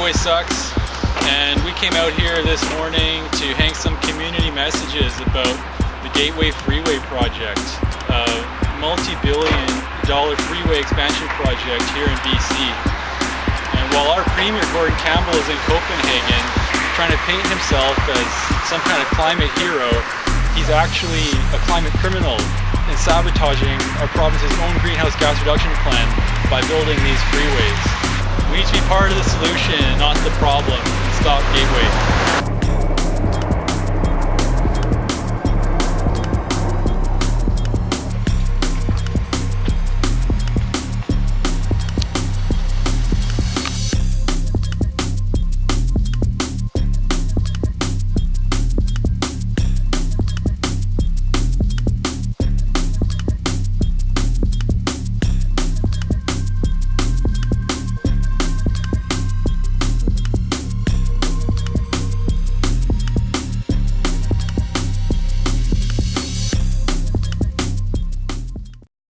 Gateway sucks, and we came out here this morning to hang some community messages about the Gateway Freeway project, a multi-billion-dollar freeway expansion project here in BC. And while our Premier Gordon Campbell is in Copenhagen trying to paint himself as some kind of climate hero, he's actually a climate criminal and sabotaging our province's own greenhouse gas reduction plan by building these freeways. We need to be part of the solution, not the problem, and stop Gateway.